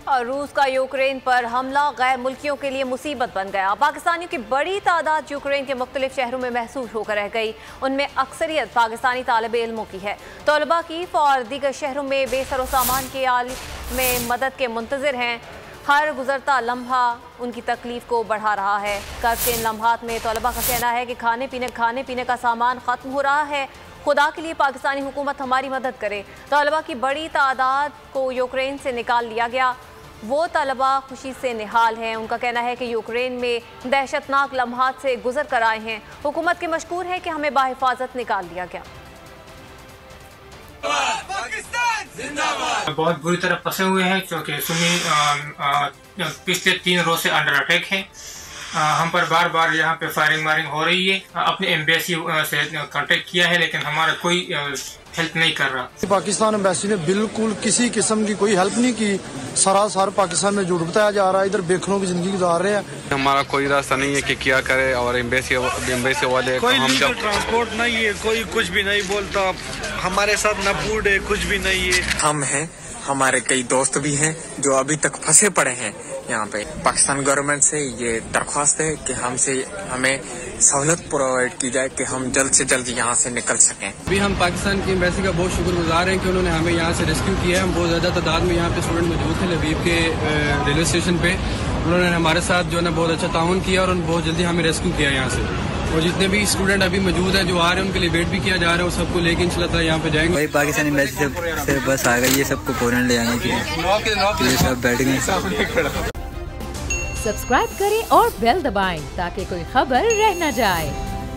और रूस का यूक्रेन पर हमला गैर मुल्कियों के लिए मुसीबत बन गया। पाकिस्तानियों की बड़ी तादाद यूक्रेन के मुख्तलिफ शहरों में महसूस होकर रह गई। उनमें अक्सरियत पाकिस्तानी तालिब इल्मों की है। तलबा की और दीगर शहरों में बेसरो सामान के आल में मदद के मुंतज़िर हैं। हर गुजरता लम्हा उनकी तकलीफ को बढ़ा रहा है। कर्ब के इन लम्हात में तलबा का कहना है कि खाने पीने का सामान ख़त्म हो रहा है। खुदा के लिए पाकिस्तानी हुकूमत हमारी मदद करे। तलबा की बड़ी तादाद को यूक्रेन से निकाल लिया गया। वो तलबा खुशी से निहाल हैं। उनका कहना है कि यूक्रेन में दहशतनाक लम्हात से गुजर कर आए हैं। हुकूमत के मशकूर है कि हमें बाहिफाजत निकाल लिया गया। बहुत बुरी तरह फंसे हुए हैं क्योंकि सुन्नी पिछले 3 रोज से अंडर अटैक है। हम पर बार बार यहाँ पे फायरिंग वायरिंग हो रही है। अपने एम्बेसी से कांटेक्ट किया है लेकिन हमारा कोई हेल्प नहीं कर रहा। पाकिस्तान एम्बेसी ने बिल्कुल किसी किस्म की कोई हेल्प नहीं की। सरासर पाकिस्तान में झूठ बताया जा रहा है। इधर बेखनों की जिंदगी गुजार रहे हैं। हमारा कोई रास्ता नहीं है कि क्या करे और एम्बेसी वाले कोई लीगल ट्रांसपोर्ट नहीं है, कोई कुछ भी नहीं बोलता। हमारे साथ न फूड है, कुछ भी नहीं है। हम हैं, हमारे कई दोस्त भी हैं जो अभी तक फंसे पड़े हैं यहाँ पे। पाकिस्तान गवर्नमेंट से ये दरख्वास्त है कि हमें सहूलत प्रोवाइड की जाए कि हम जल्द से जल्द यहाँ से निकल सकें। अभी हम पाकिस्तान की एम्बेसी का बहुत शुक्रगुजार हैं कि उन्होंने हमें यहाँ से रेस्क्यू किया है। हम बहुत ज़्यादा तादाद में यहाँ पे स्टूडेंट मौजूद थे लबीब के रेलवे स्टेशन पे। उन्होंने हमारे साथ जो है ना बहुत अच्छा ताउन किया और बहुत जल्दी हमें रेस्क्यू किया यहाँ से। और जितने भी स्टूडेंट अभी मौजूद हैं जो आ रहे हैं उनके लिए वेट भी किया जा रहा है और सबको लेके इंशाल्लाह यहाँ पे जाएंगे। भाई पाकिस्तानी एम्बेसी से बस आ गई, ये सबको फौरन ले जाने के लिए। ये सब बैठ गए। सब्सक्राइब करें और बेल दबाएं ताकि कोई खबर रह न जाए।